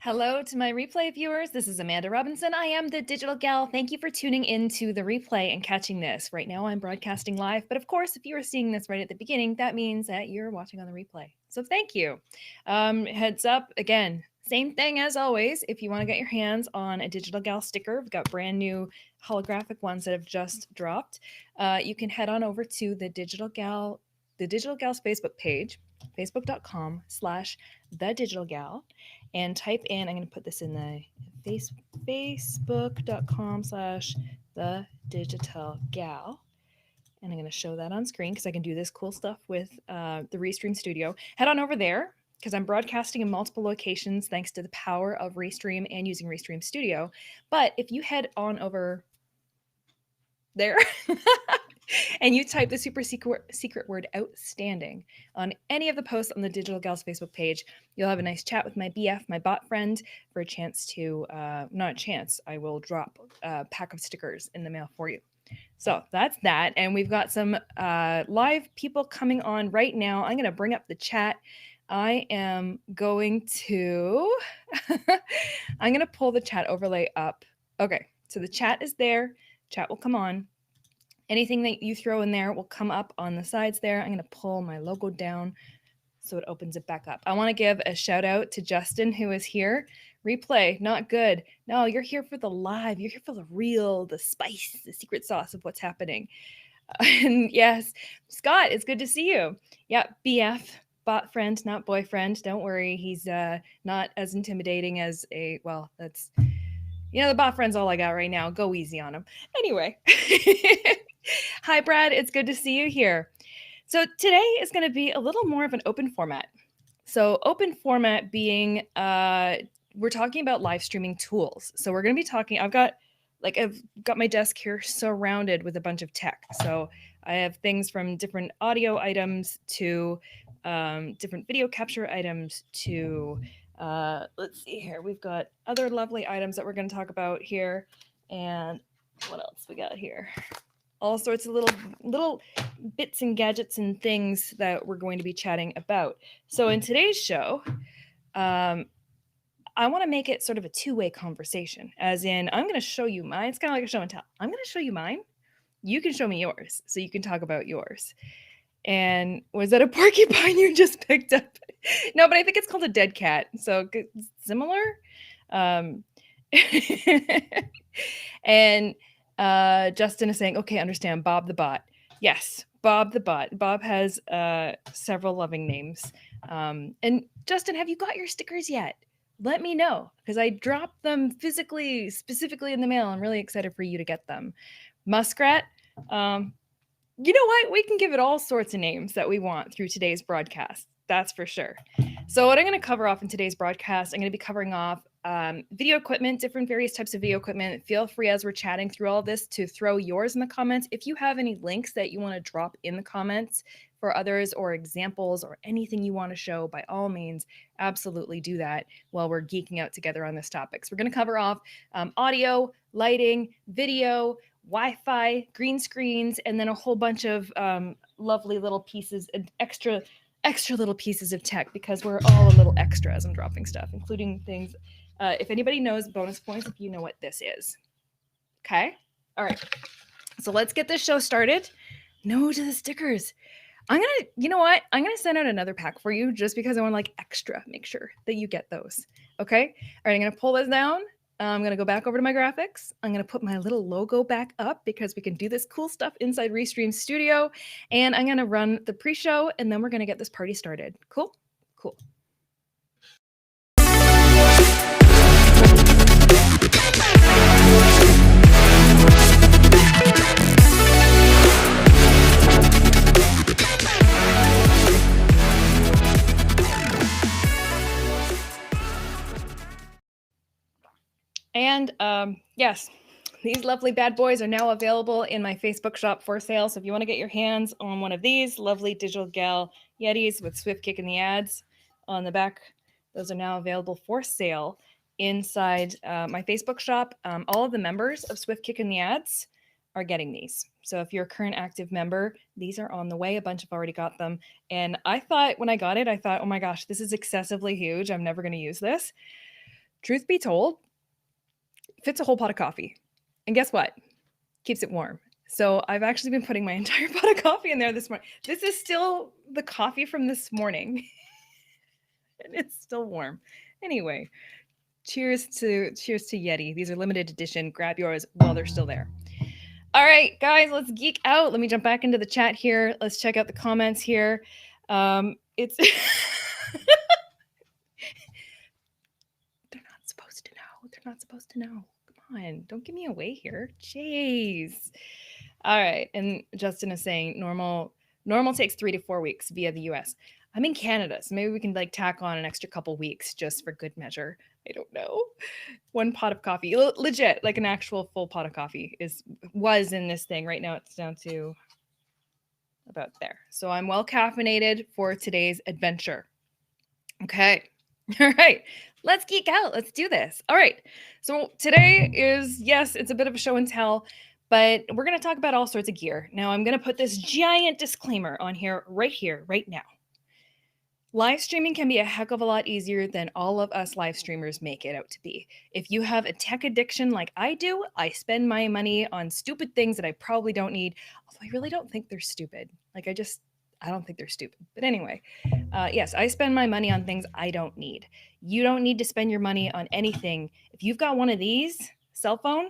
Hello to my replay viewers. This is Amanda Robinson. I am the Digital Gal. Thank you for tuning into the replay and catching this. Right now I'm broadcasting live, but of course, if you are seeing this right at the beginning, that means that you're watching on the replay. So thank you. Heads up, again, same thing as always. If you want to get your hands on a Digital Gal sticker, we've got brand new holographic ones that have just dropped. You can head on over to the Digital Gal's Facebook page, facebook.com/thedigitalgal, and type in, I'm going to put this in the facebook.com/thedigitalgal. And I'm going to show that on screen because I can do this cool stuff with the Restream Studio. Head on over there because I'm broadcasting in multiple locations thanks to the power of Restream and using Restream Studio. But if you head on over there and you type the super secret word outstanding on any of the posts on the Digital Gals Facebook page, you'll have a nice chat with my BF, my bot friend, for a chance to, not a chance, I will drop a pack of stickers in the mail for you. So that's that. And we've got some live people coming on right now. I'm going to bring up the chat. I am going to, I'm going to pull the chat overlay up. Okay, so the chat is there. Chat will come on. Anything that you throw in there will come up on the sides there. I'm going to pull my logo down so it opens it back up. I want to give a shout out to Justin, who is here. Replay, not good. No, you're here for the live. You're here for the real, the spice, the secret sauce of what's happening. And yes, Scott, it's good to see you. Yeah, BF, bot friend, not boyfriend. Don't worry. He's not as intimidating as a, well, that's, the bot friend's all I got right now. Go easy on him. Anyway. Hi, Brad. It's good to see you here. So today is going to be a little more of an open format. So open format being, we're talking about live streaming tools. So we're going to be talking, I've got my desk here surrounded with a bunch of tech. So I have things from different audio items to different video capture items to, let's see here. We've got other lovely items that we're going to talk about here. And what else we got here? All sorts of little bits and gadgets and things that we're going to be chatting about. So in today's show, I want to make it sort of a two-way conversation, as in I'm going to show you mine. It's kind of like a show and tell. I'm going to show you mine. You can show me yours, so you can talk about yours. And was that a porcupine you just picked up? No, but I think it's called a dead cat. So similar. And Justin is saying, okay, understand, Bob the Bot. Yes, Bob the Bot. Bob has several loving names. And Justin, have you got your stickers yet? Let me know, because I dropped them specifically in the mail. I'm really excited for you to get them. Muskrat, you know what? We can give it all sorts of names that we want through today's broadcast. That's for sure. So what I'm going to cover off in today's broadcast, I'm going to be covering off video equipment, various types of video equipment. Feel free as we're chatting through all this to throw yours in the comments. If you have any links that you want to drop in the comments for others, or examples, or anything you want to show, by all means, absolutely do that while we're geeking out together on this topic. So we're going to cover off audio, lighting, video, Wi-Fi, green screens, and then a whole bunch of lovely little pieces and extra little pieces of tech, because we're all a little extra as I'm dropping stuff, including things. If anybody knows, bonus points if you know what this is. Okay? All right. So let's get this show started. No to the stickers. You know what? I'm going to send out another pack for you just because I want to extra make sure that you get those. Okay? All right, I'm going to pull this down. I'm going to go back over to my graphics. I'm going to put my little logo back up because we can do this cool stuff inside Restream Studio. And I'm going to run the pre-show, and then we're going to get this party started. Cool? Cool. And yes, these lovely bad boys are now available in my Facebook shop for sale. So if you want to get your hands on one of these lovely Digital Gal Yetis with Swift Kick in the ads on the back, those are now available for sale inside my Facebook shop. All of the members of Swift Kick in the ads are getting these. So if you're a current active member, these are on the way. A bunch have already got them. And I thought when I got it, oh my gosh, this is excessively huge. I'm never going to use this. truth be told, fits a whole pot of coffee. And guess what? Keeps it warm. So I've actually been putting my entire pot of coffee in there this morning. This is still the coffee from this morning. And it's still warm. Anyway, cheers to Yeti. These are limited edition. Grab yours while they're still there. All right, guys, let's geek out. Let me jump back into the chat here. Let's check out the comments here. It's they're not supposed to know. They're not supposed to know. Come on, don't give me away here. Jeez. All right, and Justin is saying normal takes 3 to 4 weeks via the US. I'm in Canada, so maybe we can like tack on an extra couple weeks just for good measure. I don't know. 1 pot of coffee, legit, like an actual full pot of coffee was in this thing. Right now it's down to about there. So I'm well caffeinated for today's adventure. Okay. All right. Let's geek out. Let's do this. All right. So today is, yes, it's a bit of a show and tell, but we're going to talk about all sorts of gear. Now I'm going to put this giant disclaimer on here, right now. Live streaming can be a heck of a lot easier than all of us live streamers make it out to be. If you have a tech addiction like I do, I spend my money on stupid things that I probably don't need, although I really don't think they're stupid. Like I don't think they're stupid. But anyway, yes, I spend my money on things I don't need. You don't need to spend your money on anything. If you've got one of these, cell phone,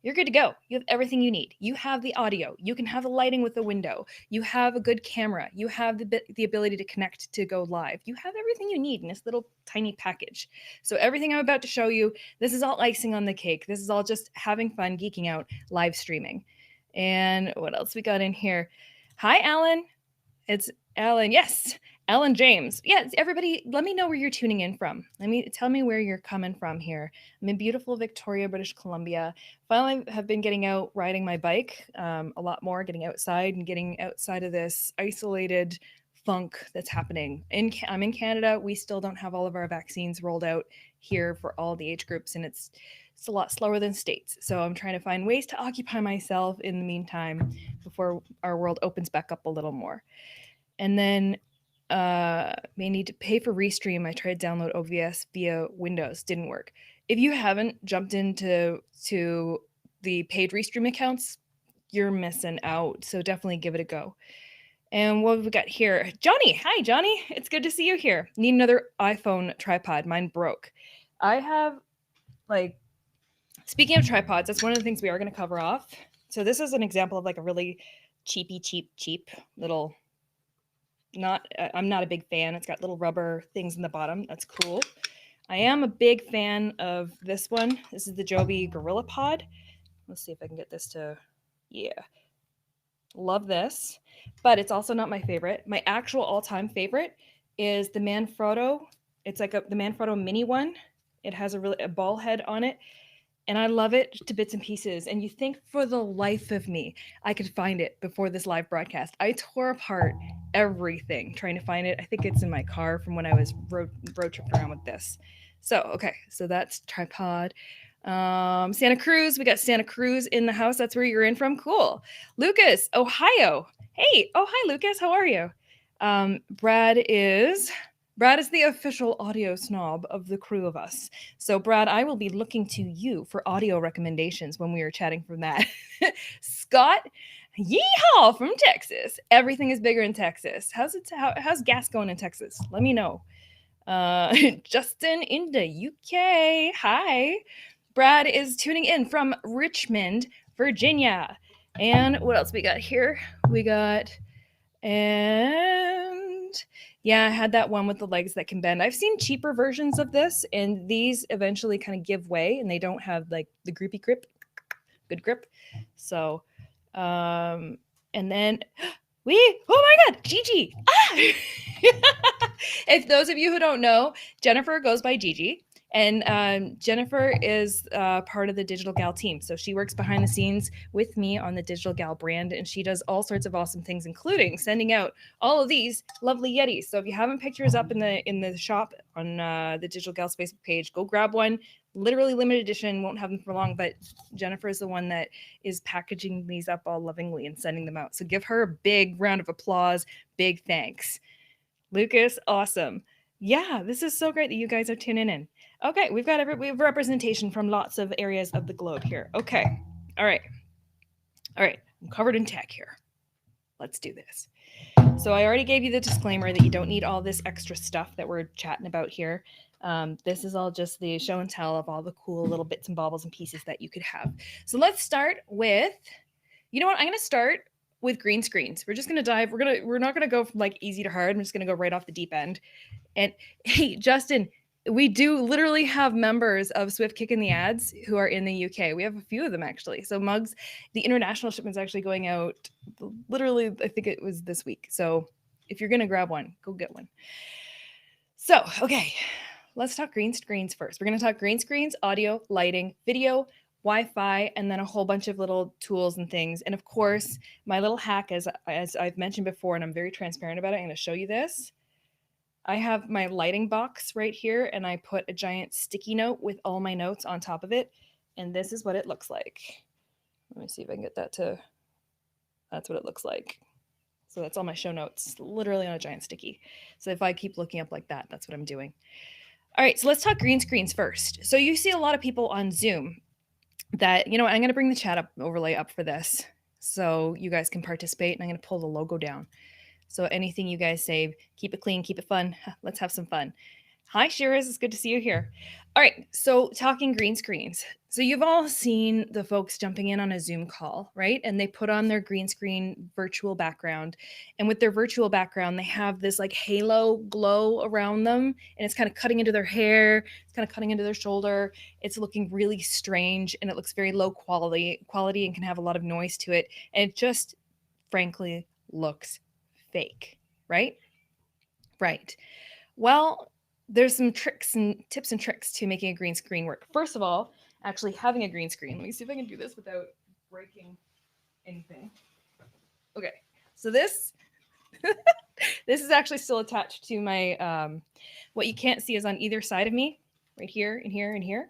you're good to go. You have everything you need. You have the audio. You can have the lighting with the window. You have a good camera. You have the ability to connect to go live. You have everything you need in this little tiny package. So everything I'm about to show you, this is all icing on the cake. This is all just having fun, geeking out, live streaming. And what else we got in here? Hi, Alan. It's Alan. Yes, Alan James. Yes, everybody, let me know where you're tuning in from. Tell me where you're coming from here. I'm in beautiful Victoria, British Columbia. Finally have been getting out riding my bike a lot more, getting outside and getting outside of this isolated funk that's happening. I'm in Canada. We still don't have all of our vaccines rolled out here for all the age groups, and it's a lot slower than States. So I'm trying to find ways to occupy myself in the meantime before our world opens back up a little more. And then may need to pay for Restream. I tried to download OBS via Windows, didn't work. If you haven't jumped into the paid Restream accounts, you're missing out. So definitely give it a go. And what have we got here? Johnny. Hi, Johnny. It's good to see you here. Need another iPhone tripod. Mine broke. I have, like, speaking of tripods, that's one of the things we are going to cover off. So this is an example of like a really cheap little, I'm not a big fan. It's got little rubber things in the bottom. That's cool. I am a big fan of this one. This is the Joby Gorilla Pod. Let's see if I can get this to, yeah. Love this, but it's also not my favorite. My actual all-time favorite is the Manfrotto. It's like the Manfrotto mini one. It has a ball head on it. And I love it to bits and pieces. And you think for the life of me, I could find it before this live broadcast. I tore apart everything trying to find it. I think it's in my car from when I was road tripping around with this. So, okay. So that's tripod. Santa Cruz. We got Santa Cruz in the house. That's where you're in from. Cool. Lucas, Ohio. Hey. Oh, hi, Lucas. How are you? Brad is the official audio snob of the crew of us. So, Brad, I will be looking to you for audio recommendations when we are chatting from that. Scott, yeehaw from Texas. Everything is bigger in Texas. How's gas going in Texas? Let me know. Justin in the UK. Hi. Brad is tuning in from Richmond, Virginia. And what else we got here? Yeah, I had that one with the legs that can bend. I've seen cheaper versions of this, and these eventually kind of give way, and they don't have like the good grip. So, and then oh my God, Gigi. If those of you who don't know, Jennifer goes by Gigi. And Jennifer is part of the Digital Gal team. So she works behind the scenes with me on the Digital Gal brand, and she does all sorts of awesome things, including sending out all of these lovely Yetis. So if you haven't picked yours up in the shop on the Digital Gal's Facebook page, go grab one. Literally limited edition, won't have them for long, but Jennifer is the one that is packaging these up all lovingly and sending them out. So give her a big round of applause. Big thanks. Lucas, awesome. Yeah, this is so great that you guys are tuning in. Okay, we have representation from lots of areas of the globe here. Okay, all right. I'm covered in tech here. Let's do this. So I already gave you the disclaimer that you don't need all this extra stuff that we're chatting about here. This is all just the show and tell of all the cool little bits and baubles and pieces that you could have. So let's start with, you know what? I'm going to start with green screens. We're just going to dive. We're not going to go from like easy to hard. I'm just going to go right off the deep end. And hey, Justin, we do literally have members of Swift Kicking the Ads who are in the UK. We have a few of them actually. So Mugs, the international shipment's actually going out literally, I think it was this week. So if you're going to grab one, go get one. So, okay, let's talk green screens first. We're going to talk green screens, audio, lighting, video, Wi-Fi, and then a whole bunch of little tools and things. And of course, my little hack, as I've mentioned before, and I'm very transparent about it, I'm going to show you this. I have my lighting box right here, and I put a giant sticky note with all my notes on top of it. And this is what it looks like. Let me see if I can get that to, that's what it looks like. So that's all my show notes, literally on a giant sticky. So if I keep looking up like that, that's what I'm doing. All right, so let's talk green screens first. So you see a lot of people on Zoom that, you know, I'm going to bring the chat up overlay up for this so you guys can participate, and I'm going to pull the logo down. So anything you guys say, keep it clean, keep it fun. Let's have some fun. Hi, Shiraz. It's good to see you here. All right. So talking green screens. So you've all seen the folks jumping in on a Zoom call, right? And they put on their green screen virtual background. And with their virtual background, they have this like halo glow around them. And it's kind of cutting into their hair. It's kind of cutting into their shoulder. It's looking really strange. And it looks very low quality and can have a lot of noise to it. And it just, frankly, looks fake, right? Right. Well, there's some tricks and tips and tricks to making a green screen work. First of all, actually having a green screen. Let me see if I can do this without breaking anything. Okay. So this this is actually still attached to my what you can't see is on either side of me, right here and here and here.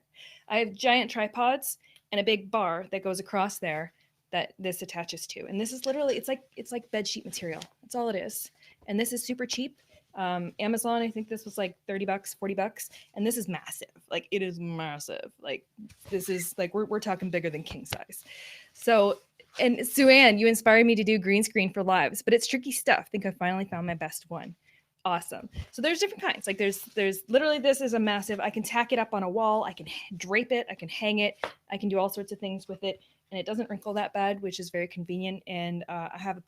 I have giant tripods and a big bar that goes across there that this attaches to. And this is literally, it's like bed sheet material. That's all it is. And this is super cheap. Amazon, I think this was like $30, $40. And this is massive. Like it is massive. Like this is like, we're talking bigger than king size. So, and Sue-Ann, you inspired me to do green screen for lives, but it's tricky stuff. I think I finally found my best one. Awesome. So there's different kinds. Like there's literally, this is a massive, I can tack it up on a wall. I can drape it. I can hang it. I can do all sorts of things with it. And it doesn't wrinkle that bad, which is very convenient. And I have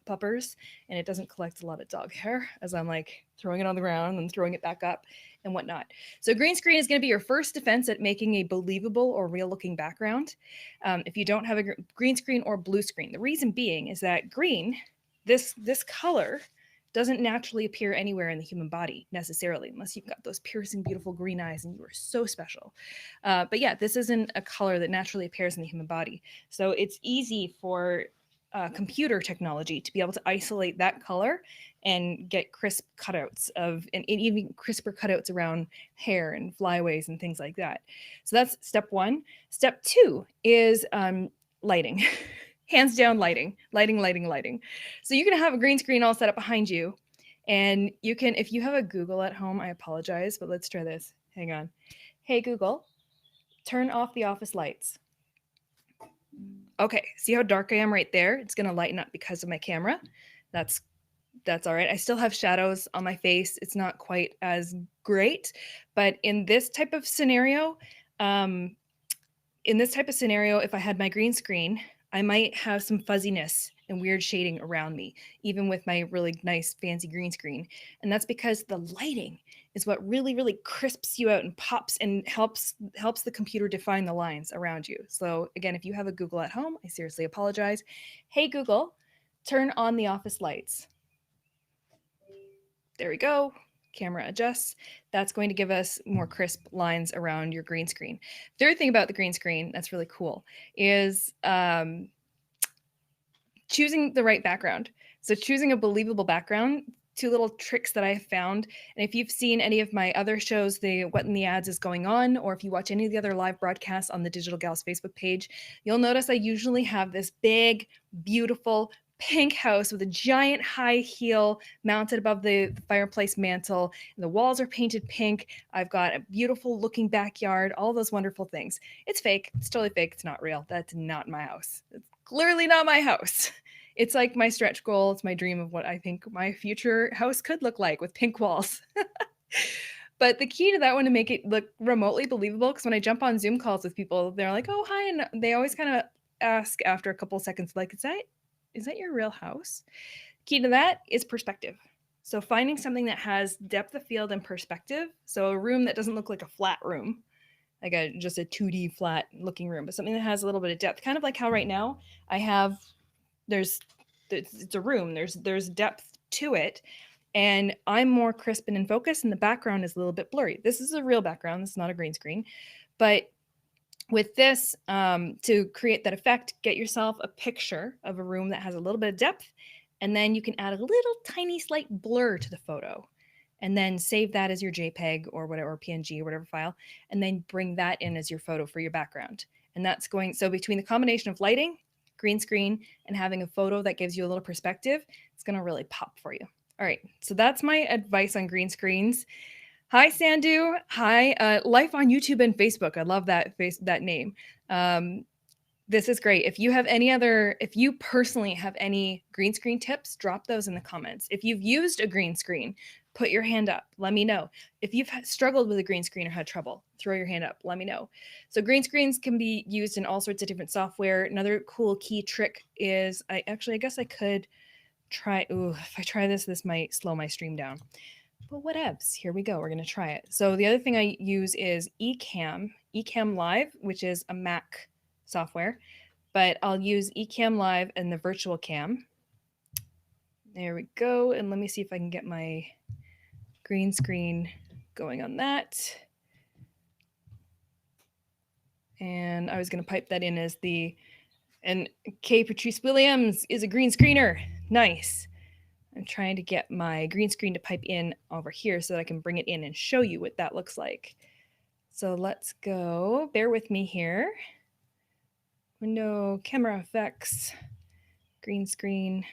puppers, and it doesn't collect a lot of dog hair as I'm like throwing it on the ground and throwing it back up and whatnot. So green screen is going to be your first defense at making a believable or real looking background. If you don't have a green screen or blue screen, the reason being is that green, this color, doesn't naturally appear anywhere in the human body necessarily, unless you've got those piercing, beautiful green eyes and you are so special. But yeah, this isn't a color that naturally appears in the human body. So it's easy for computer technology to be able to isolate that color and get crisp cutouts of, and even crisper cutouts around hair and flyaways and things like that. So that's step one. Step two is lighting. Hands down, lighting. So you can have a green screen all set up behind you, and you can, if you have a Google at home, I apologize, but let's try this. Hang on. Hey, Google, turn off the office lights. Okay, see how dark I am right there? It's gonna lighten up because of my camera. That's all right. I still have shadows on my face. It's not quite as great, but in this type of scenario, if I had my green screen, I might have some fuzziness and weird shading around me, even with my really nice fancy green screen. And that's because the lighting is what really, really crisps you out and pops and helps the computer define the lines around you. So again, if you have a Google at home, I seriously apologize. Hey, Google, turn on the office lights. There we go. Camera adjusts. That's going to give us more crisp lines around your green screen. Third thing about the green screen that's really cool is choosing the right background. So choosing a believable background, 2 little tricks that I have found. And if you've seen any of my other shows, the What in the Ads is Going On, or if you watch any of the other live broadcasts on the Digital Gals Facebook page, you'll notice I usually have this big, beautiful, pink house with a giant high heel mounted above the fireplace mantle. And the walls are painted pink. I've got a beautiful looking backyard, all those wonderful things. It's fake. It's totally fake. It's not real. That's not my house. It's clearly not my house. It's like my stretch goal. It's my dream of what I think my future house could look like with pink walls. But the key to that one to make it look remotely believable, because when I jump on Zoom calls with people, they're like, "Oh, hi," and they always kind of ask after a couple seconds, like, is that your real house?" Key to that is perspective. So finding something that has depth of field and perspective. So a room that doesn't look like a flat room, like just a 2D flat looking room, but something that has a little bit of depth, kind of like how right now I have it's a room. There's depth to it, and I'm more crisp and in focus, and the background is a little bit blurry. This is a real background. This is not a green screen, but with this, to create that effect, get yourself a picture of a room that has a little bit of depth, and then you can add a little tiny slight blur to the photo, and then save that as your JPEG or whatever, or PNG or whatever file, and then bring that in as your photo for your background. And that's going, so between the combination of lighting, green screen, and having a photo that gives you a little perspective, it's going to really pop for you. All right, so that's my advice on green screens. Hi, Sandu. Hi, life on YouTube and Facebook. I love that name. This is great. If you personally have any green screen tips, drop those in the comments. If you've used a green screen, put your hand up. Let me know. If you've struggled with a green screen or had trouble, throw your hand up. Let me know. So green screens can be used in all sorts of different software. Another cool key trick is, I guess I could try, if I try this might slow my stream down. But whatevs, here we go. We're going to try it. So the other thing I use is Ecamm Live, which is a Mac software, but I'll use Ecamm Live and the virtual cam. There we go. And let me see if I can get my green screen going on that. And I was going to pipe that in as and K. Patrice Williams is a green screener. Nice. I'm trying to get my green screen to pipe in over here so that I can bring it in and show you what that looks like. So let's go. Bear with me here. Window, camera effects, green screen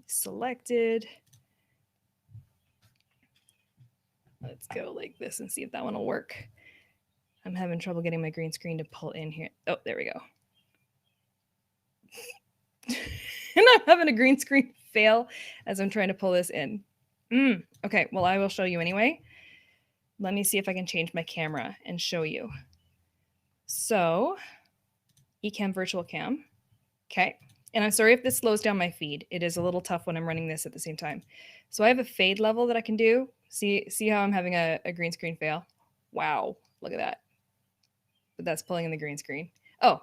selected. Let's go like this and see if that one will work. I'm having trouble getting my green screen to pull in here. Oh, there we go. And I'm having a green screen fail as I'm trying to pull this in. Okay, well, I will show you anyway. Let me see if I can change my camera and show you. So, Ecamm Virtual Cam. Okay, and I'm sorry if this slows down my feed. It is a little tough when I'm running this at the same time. So I have a fade level that I can do. See how I'm having a green screen fail? Wow, look at that. But that's pulling in the green screen. Oh,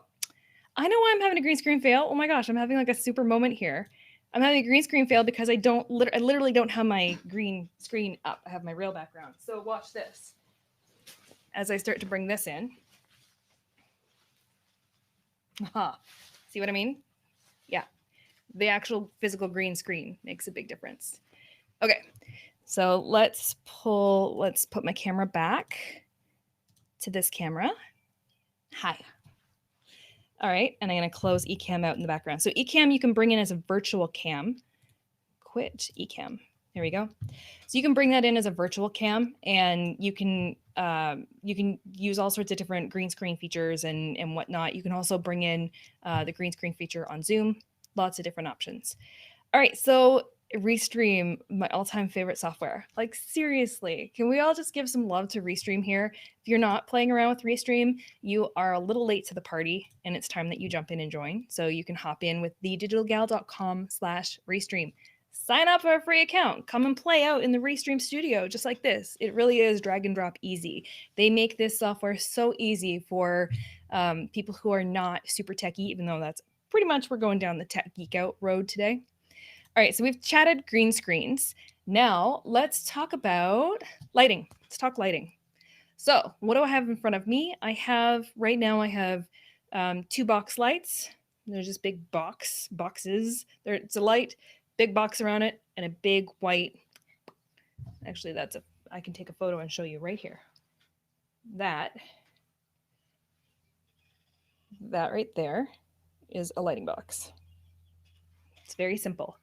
I know why I'm having a green screen fail. Oh my gosh, I'm having like a super moment here. I'm having a green screen fail because I literally don't have my green screen up. I have my real background. So watch this. As I start to bring this in. Aha. See what I mean? Yeah. The actual physical green screen makes a big difference. Okay. So let's put my camera back to this camera. Hi. All right, and I'm going to close Ecamm out in the background. So Ecamm you can bring in as a virtual cam. Quit Ecamm. There we go. So you can bring that in as a virtual cam, and you can use all sorts of different green screen features and whatnot. You can also bring in the green screen feature on Zoom. Lots of different options. All right, so Restream, my all-time favorite software. Like seriously, can we all just give some love to Restream here? If you're not playing around with Restream, you are a little late to the party, and it's time that you jump in and join. So you can hop in with thedigitalgal.com/Restream. Sign up for a free account. Come and play out in the Restream studio just like this. It really is drag and drop easy. They make this software so easy for people who are not super techy, even though that's pretty much we're going down the tech geek out road today. All right, so we've chatted green screens. Now let's talk about lighting. Let's talk lighting. So what do I have in front of me? Right now I have 2 box lights. They're just big boxes. It's a light, big box around it, and a big white. Actually, I can take a photo and show you right here. That right there is a lighting box. It's very simple.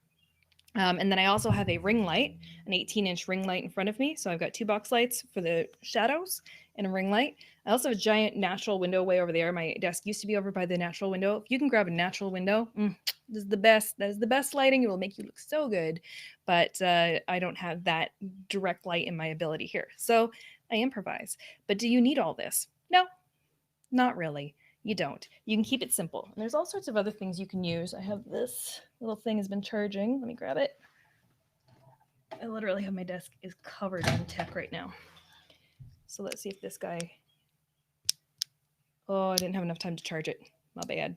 And then I also have a ring light, an 18-inch ring light in front of me. So I've got 2 box lights for the shadows and a ring light. I also have a giant natural window way over there. My desk used to be over by the natural window. If you can grab a natural window, this is the best. That is the best lighting. It will make you look so good. But I don't have that direct light in my ability here. So I improvise. But do you need all this? No, not really. You don't. You can keep it simple. And there's all sorts of other things you can use. I have this little thing has been charging. Let me grab it. I literally have my desk is covered in tech right now. So let's see if this guy. Oh, I didn't have enough time to charge it. My bad.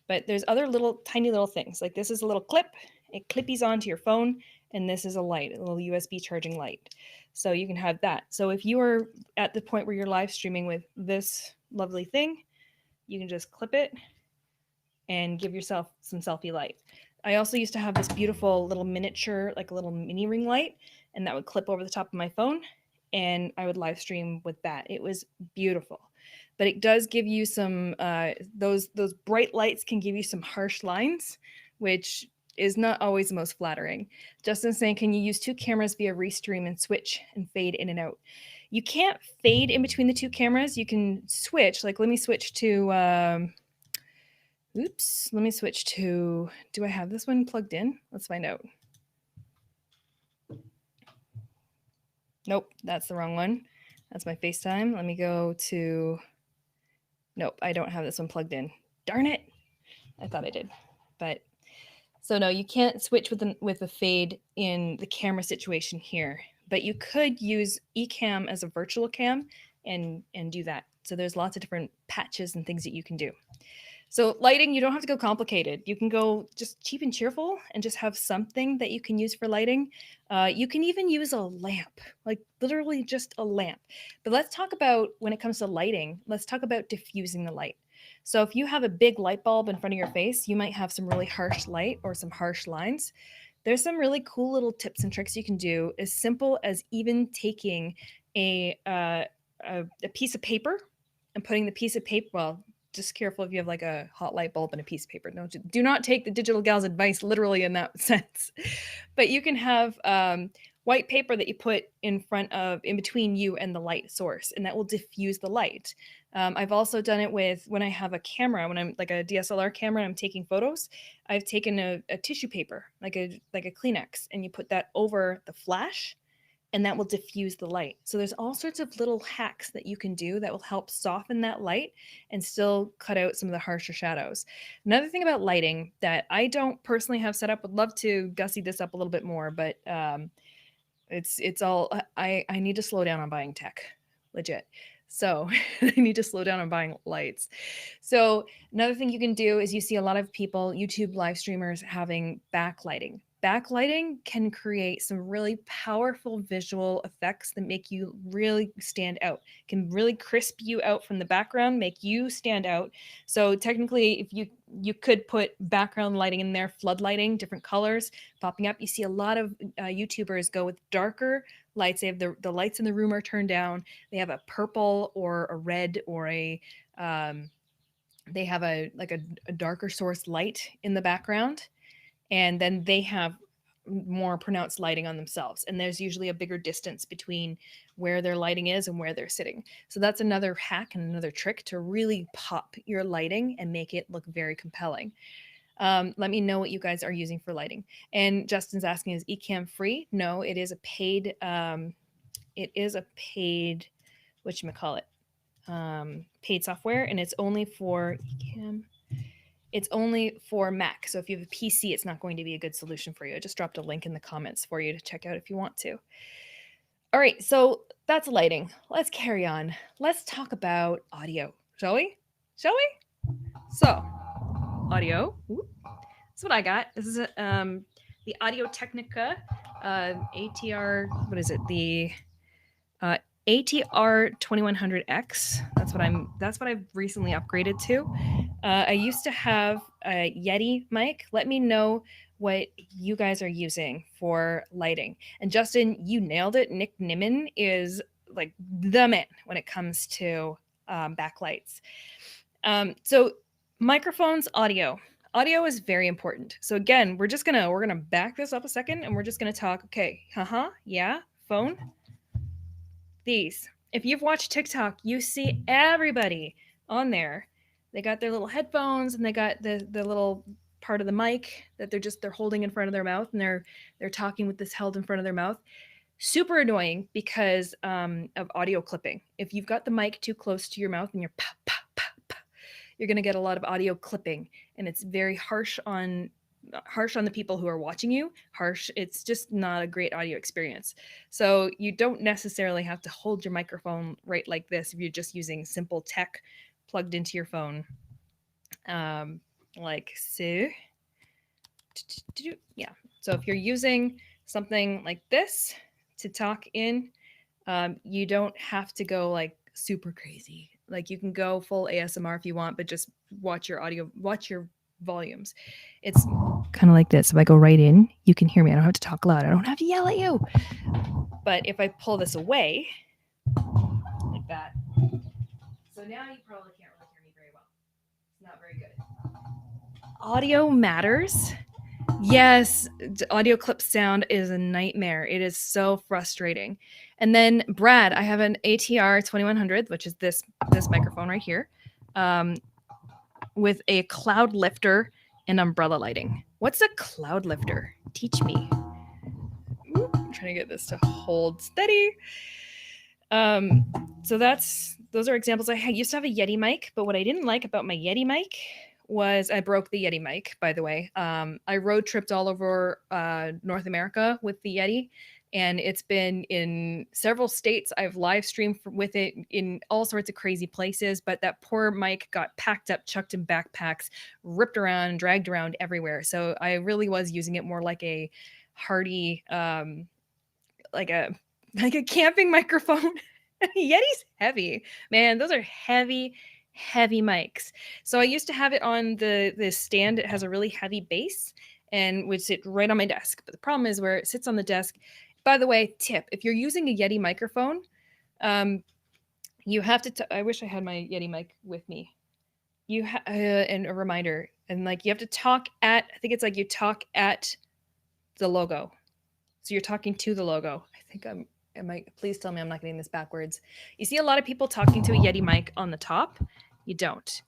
But there's other little tiny little things. Like this is a little clip. It clippies onto your phone. And this is a light, a little USB charging light. So you can have that. So if you are at the point where you're live streaming with this lovely thing, you can just clip it and give yourself some selfie light. I also used to have this beautiful little miniature, like a little mini ring light, and that would clip over the top of my phone, and I would live stream with that. It was beautiful. But it does give you some, those bright lights can give you some harsh lines, which is not always the most flattering. Justin's saying, can you use 2 cameras via Restream and switch and fade in and out? You can't fade in between the 2 cameras. You can switch. Like, let me switch to, let me switch to, do I have this one plugged in? Let's find out. Nope, that's the wrong one. That's my FaceTime. Let me go to, nope, I don't have this one plugged in. Darn it. I thought I did, but so no, you can't switch with a fade in the camera situation here, but you could use eCam as a virtual cam and do that. So there's lots of different patches and things that you can do. So lighting, you don't have to go complicated. You can go just cheap and cheerful and just have something that you can use for lighting. You can even use a lamp, like literally just a lamp. But let's talk about, when it comes to lighting, let's talk about diffusing the light. So if you have a big light bulb in front of your face, you might have some really harsh light or some harsh lines. There's some really cool little tips and tricks you can do, as simple as even taking a piece of paper and putting the piece of paper, well, just careful if you have like a hot light bulb and a piece of paper. No, do not take the digital gal's advice literally in that sense. But you can have white paper that you put in between you and the light source, and that will diffuse the light. I've also done it with when I have a camera, when I'm like a DSLR camera and I'm taking photos, I've taken a tissue paper, like a Kleenex, and you put that over the flash, and that will diffuse the light. So there's all sorts of little hacks that you can do that will help soften that light and still cut out some of the harsher shadows. Another thing about lighting that I don't personally have set up, would love to gussy this up a little bit more, but it's all, I need to slow down on buying tech, legit. So I need to slow down on buying lights. So another thing you can do is you see a lot of people, YouTube live streamers, having backlighting. Backlighting can create some really powerful visual effects that make you really stand out, can really crisp you out from the background, make you stand out. So technically, if you could put background lighting in there, flood lighting, different colors popping up. You see a lot of YouTubers go with darker lights. They have the lights in the room are turned down. They have a purple or a red or they have a darker source light in the background. And then they have more pronounced lighting on themselves. And there's usually a bigger distance between where their lighting is and where they're sitting. So that's another hack and another trick to really pop your lighting and make it look very compelling. Let me know what you guys are using for lighting. And Justin's asking, is eCam free? No, it is a paid, whatchamacallit, paid software, and it's only for eCam. It's only for Mac. So if you have a PC, it's not going to be a good solution for you. I just dropped a link in the comments for you to check out if you want to. All right, so that's lighting. Let's carry on. Let's talk about audio, shall we? Shall we? So, audio. Ooh, that's what I got. This is the Audio Technica ATR. What is it? The ATR 2100X. That's what I've recently upgraded to. I used to have a Yeti mic. Let me know what you guys are using for lighting. And Justin, you nailed it. Nick Nimmin is like the man when it comes to backlights. So microphones, audio. audio is very important. So again, we're gonna back this up a second and we're just gonna talk. Okay, yeah, phone. These. If you've watched TikTok, you see everybody on there. They got their little headphones and they got the little part of the mic that they're holding in front of their mouth and they're talking with this held in front of their mouth. Super annoying because of audio clipping. If you've got the mic too close to your mouth and you're pop, pop, pop, pop, you're going to get a lot of audio clipping, and it's very harsh on the people who are watching you. It's just not a great audio experience. So you don't necessarily have to hold your microphone right like this if you're just using simple tech plugged into your phone, like so. Yeah. So if you're using something like this to talk in, you don't have to go like super crazy. Like you can go full ASMR if you want, but just watch your volumes. It's kind of like this. If I go right in, you can hear me. I don't have to talk loud. I don't have to yell at you. But if I pull this away like that, so now you probably can't really hear me very well. It's not very good. Audio matters. Yes, audio clip sound is a nightmare. It is so frustrating. And then Brad, I have an ATR 2100, which is this microphone right here, with a cloud lifter and umbrella lighting. What's a cloud lifter? Teach me. Ooh, I'm trying to get this to hold steady. So those are examples. I used to have a Yeti mic, but what I didn't like about my Yeti mic was I broke the Yeti mic, by the way. I road tripped all over North America with the Yeti, and it's been in several states. I've live streamed with it in all sorts of crazy places, but that poor mic got packed up, chucked in backpacks, ripped around, dragged around everywhere. So I really was using it more like a hardy, like a camping microphone. Yeti's heavy, man. Those are heavy mics. So I used to have it on the stand. It has a really heavy base and would sit right on my desk. But the problem is where it sits on the desk. By the way, tip: if you're using a Yeti microphone, you have to. I wish I had my Yeti mic with me. And a reminder, and like you have to talk at. I think it's like you talk at the logo. So you're talking to the logo. I think please tell me I'm not getting this backwards. You see a lot of people talking to a Yeti mic on the top. You don't.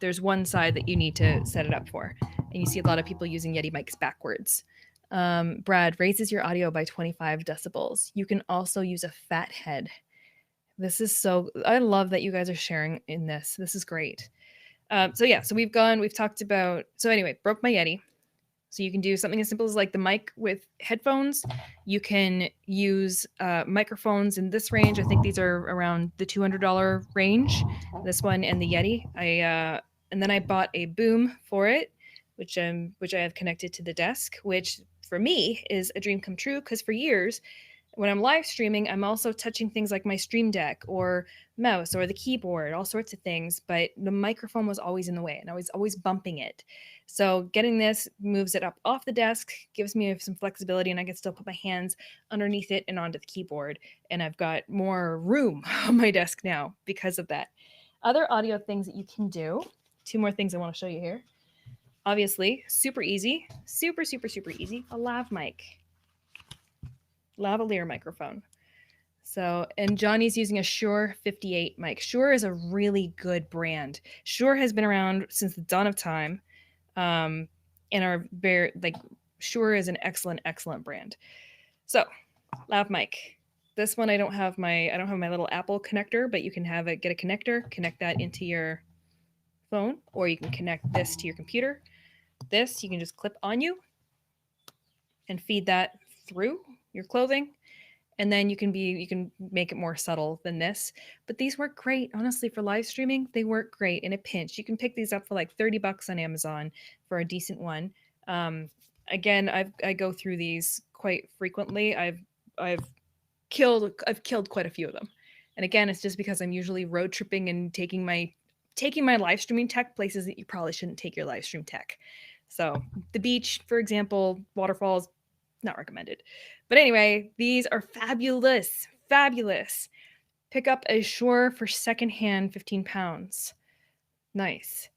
There's one side that you need to set it up for. And you see a lot of people using Yeti mics backwards. Brad, raises your audio by 25 decibels. You can also use a fat head. I love that you guys are sharing in this. This is great. So we've talked about, so anyway, broke my Yeti. So you can do something as simple as like the mic with headphones. You can use microphones in this range. I think these are around the $200 range, this one and the Yeti. And then I bought a boom for it, which I have connected to the desk, which for me is a dream come true because for years, when I'm live streaming, I'm also touching things like my Stream Deck or mouse or the keyboard, all sorts of things, but the microphone was always in the way and I was always bumping it. So getting this moves it up off the desk, gives me some flexibility, and I can still put my hands underneath it and onto the keyboard. And I've got more room on my desk now because of that. Other audio things that you can do, 2 more things I want to show you here. Obviously, super easy, super easy, a lav mic. Lavalier microphone. So, and Johnny's using a Shure 58 mic. Shure is a really good brand. Shure has been around since the dawn of time, and are very Shure is an excellent brand. So, Lav Mic. This one I don't have my little Apple connector, but you can get a connector, connect that into your phone, or you can connect this to your computer. This you can just clip on you and feed that through your clothing, and then you can make it more subtle than this. But these work great, honestly, for live streaming. They work great in a pinch. You can pick these up for like $30 on Amazon for a decent one. Again, I go through these quite frequently. I've killed quite a few of them, and again, it's just because I'm usually road tripping and taking my live streaming tech places that you probably shouldn't take your live stream tech. So the beach, for example, waterfalls, not recommended. But anyway, these are fabulous. Pick up a Shure for secondhand, 15 pounds. Nice.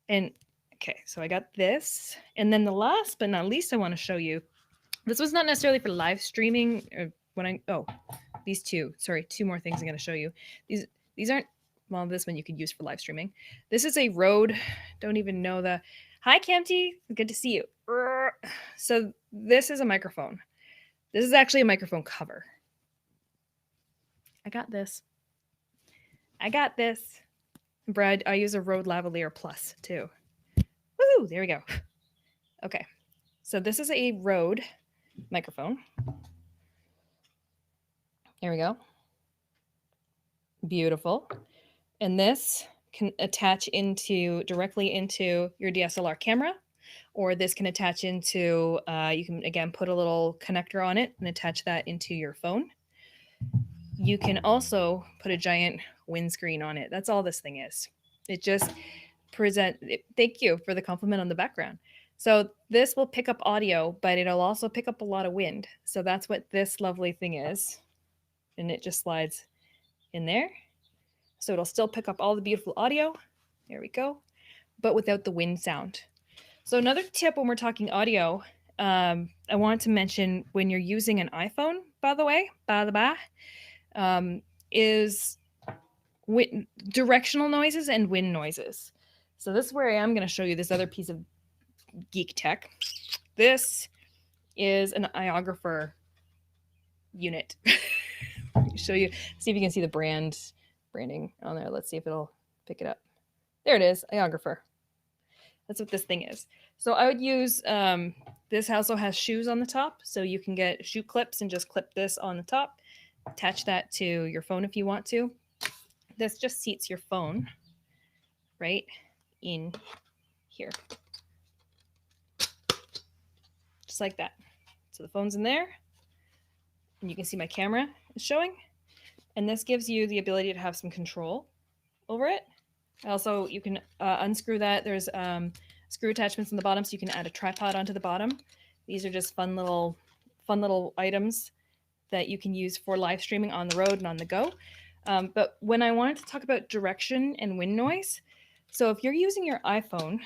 And Okay, so I got this. And then the last but not least I want to show you, this was not necessarily for live streaming or these two. Sorry, two more things I'm going to show you. These aren't, well, this one you could use for live streaming. This is a Rode, don't even know the, hi Campty, good to see you. So this is a microphone. This is actually a microphone cover. I got this. Brad, I use a Rode Lavalier Plus too. Woo, there we go. Okay, so this is a Rode microphone. There we go. Beautiful. And this can attach directly into your DSLR camera, or this can attach into, you can again put a little connector on it and attach that into your phone. You can also put a giant windscreen on it. That's all this thing is. It just thank you for the compliment on the background. So this will pick up audio, but it'll also pick up a lot of wind. So that's what this lovely thing is. And it just slides in there. So it'll still pick up all the beautiful audio. There we go. But without the wind sound. So another tip when we're talking audio, I want to mention when you're using an iPhone, by the way, is directional noises and wind noises. So this is where I am going to show you this other piece of geek tech. This is an iographer unit. Show you, see if you can see the branding on there. Let's see if it'll pick it up. There it is, iographer. That's what this thing is. So I would use, this also has shoes on the top, so you can get shoe clips and just clip this on the top. Attach that to your phone if you want to. This just seats your phone right in here. Just like that. So the phone's in there, and you can see my camera is showing. And this gives you the ability to have some control over it. Also, you can unscrew that. There's screw attachments on the bottom, so you can add a tripod onto the bottom. These are just fun little items that you can use for live streaming on the road and on the go. But when I wanted to talk about direction and wind noise, so if you're using your iPhone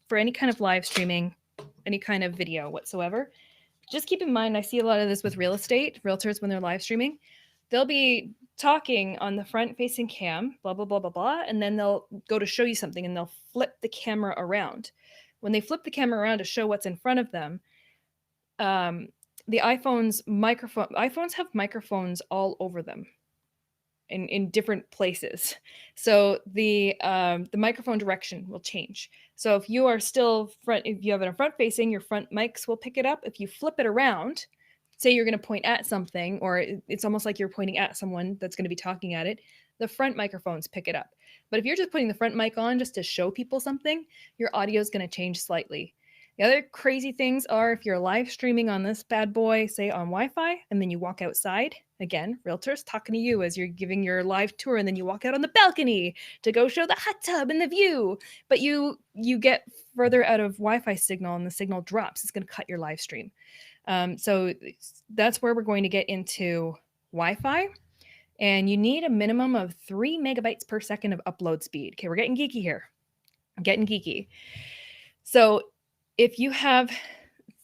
for any kind of live streaming, any kind of video whatsoever, just keep in mind, I see a lot of this with realtors when they're live streaming. They'll be talking on the front-facing cam, blah, blah, blah, blah, blah, and then they'll go to show you something, and they'll flip the camera around. When they flip the camera around to show what's in front of them, the iPhones have microphones all over them in different places. So the microphone direction will change. So if you are still if you have it in front facing, your front mics will pick it up. If you flip it around, say you're going to point at something, or it's almost like you're pointing at someone that's going to be talking at it, the front microphones pick it up. But if you're just putting the front mic on just to show people something, your audio is going to change slightly. The other crazy things are if you're live streaming on this bad boy, say on Wi-Fi, and then you walk outside, again, realtors talking to you as you're giving your live tour, and then you walk out on the balcony to go show the hot tub and the view, but you get further out of Wi-Fi signal and the signal drops, it's going to cut your live stream. So that's where we're going to get into Wi-Fi, and you need a minimum of 3 megabytes per second of upload speed. Okay, we're getting geeky here. I'm getting geeky. So if you have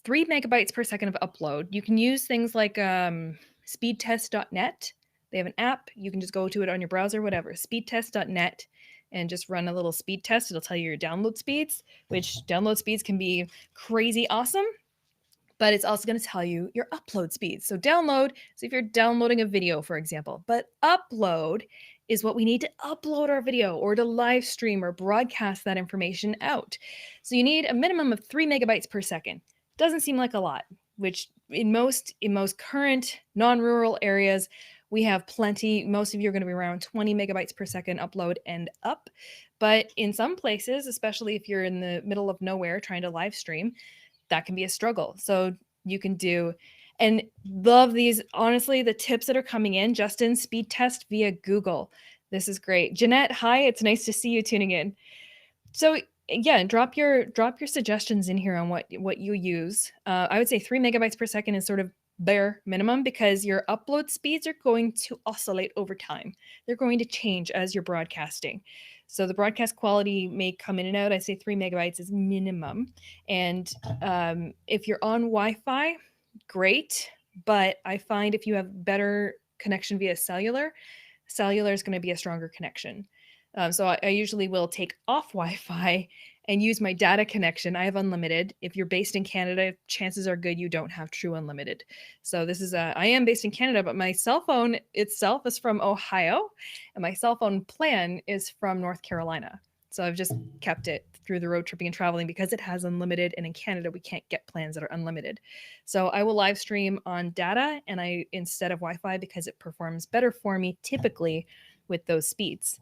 3 megabytes per second of upload, you can use things like speedtest.net. They have an app. You can just go to it on your browser, whatever, speedtest.net, and just run a little speed test. It'll tell you your download speeds, which download speeds can be crazy awesome, but it's also going to tell you your upload speeds. So download, so if you're downloading a video, for example, but upload is what we need to upload our video or to live stream or broadcast that information out. So you need a minimum of 3 megabytes per second. Doesn't seem like a lot, which in most current non-rural areas, we have plenty. Most of you are going to be around 20 megabytes per second upload and up. But in some places, especially if you're in the middle of nowhere trying to live stream, that can be a struggle. So you can do, and love these, honestly, the tips that are coming in. Justin, speed test via Google. This is great. Jeanette, hi, it's nice to see you tuning in. So yeah, drop your suggestions in here on what you use. I would say 3 megabytes per second is sort of bare minimum because your upload speeds are going to oscillate over time. They're going to change as you're broadcasting. So the broadcast quality may come in and out. I say 3 megabytes is minimum. And if you're on Wi-Fi, great. But I find if you have better connection via cellular is going to be a stronger connection. So I usually will take off Wi-Fi and use my data connection. I have unlimited. If you're based in Canada, chances are good you don't have true unlimited. So this is I am based in Canada, but my cell phone itself is from Ohio, and my cell phone plan is from North Carolina. So I've just kept it through the road tripping and traveling because it has unlimited, and in Canada we can't get plans that are unlimited. So I will live stream on data and instead of Wi-Fi because it performs better for me typically with those speeds.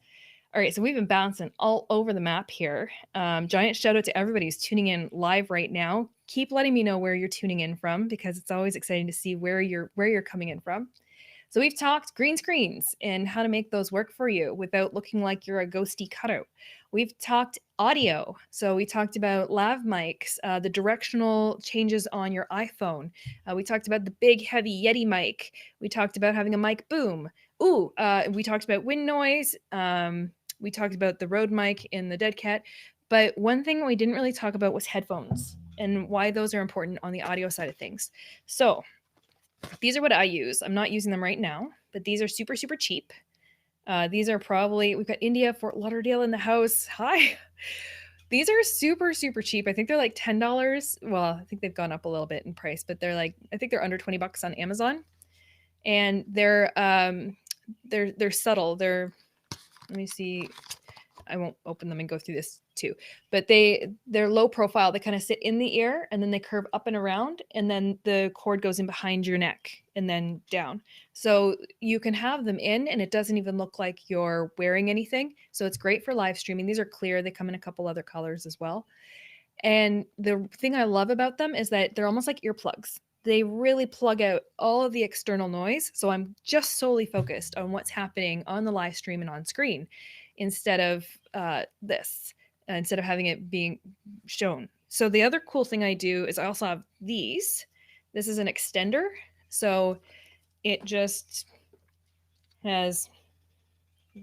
All right, so we've been bouncing all over the map here. Giant shout out to everybody who's tuning in live right now. Keep letting me know where you're tuning in from because it's always exciting to see where you're coming in from. So we've talked green screens and how to make those work for you without looking like you're a ghosty cutout. We've talked audio. So we talked about lav mics, the directional changes on your iPhone. We talked about the big heavy Yeti mic. We talked about having a mic boom. We talked about wind noise. We talked about the Rode mic in the Dead Cat. But one thing we didn't really talk about was headphones and why those are important on the audio side of things. So these are what I use. I'm not using them right now, but these are super, super cheap. These are probably, we've got India, Fort Lauderdale in the house. Hi. These are super, super cheap. I think they're like $10. Well, I think they've gone up a little bit in price, but they're like, I think they're under $20 on Amazon. And they're subtle. Let me see. I won't open them and go through this too, but they're low profile. They kind of sit in the ear and then they curve up and around, and then the cord goes in behind your neck and then down. So you can have them in and it doesn't even look like you're wearing anything. So it's great for live streaming. These are clear. They come in a couple other colors as well. And the thing I love about them is that they're almost like earplugs. They really plug out all of the external noise. So I'm just solely focused on what's happening on the live stream and on screen instead of instead of having it being shown. So the other cool thing I do is I also have these. This is an extender. So it just has,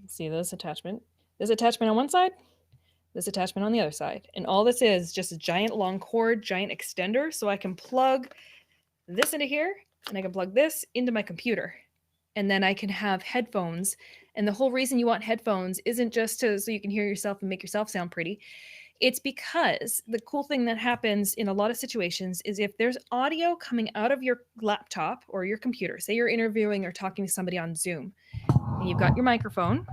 see this attachment on one side, this attachment on the other side. And all this is just a giant long cord, giant extender. So I can plug this into here and I can plug this into my computer. And then I can have headphones. And the whole reason you want headphones isn't just so you can hear yourself and make yourself sound pretty. It's because the cool thing that happens in a lot of situations is if there's audio coming out of your laptop or your computer, say you're interviewing or talking to somebody on Zoom, and you've got your microphone.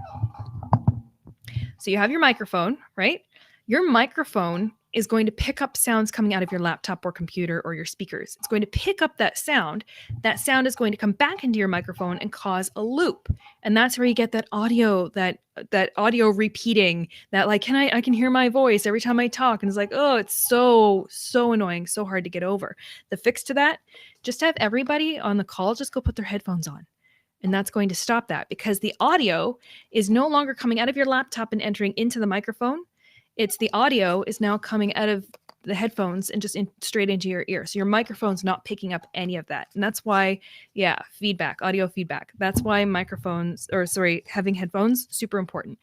So you have your microphone, right? Your microphone is going to pick up sounds coming out of your laptop or computer or your speakers. It's going to pick up that sound. That sound is going to come back into your microphone and cause a loop. And that's where you get that audio, that audio repeating, that like, I can hear my voice every time I talk. And it's like, oh, it's so annoying, so hard to get over. The fix to that, just have everybody on the call just go put their headphones on. And that's going to stop that because the audio is no longer coming out of your laptop and entering into the microphone. It's the audio is now coming out of the headphones and just straight into your ear. So your microphone's not picking up any of that. And that's why, feedback, audio feedback. That's why having headphones, super important.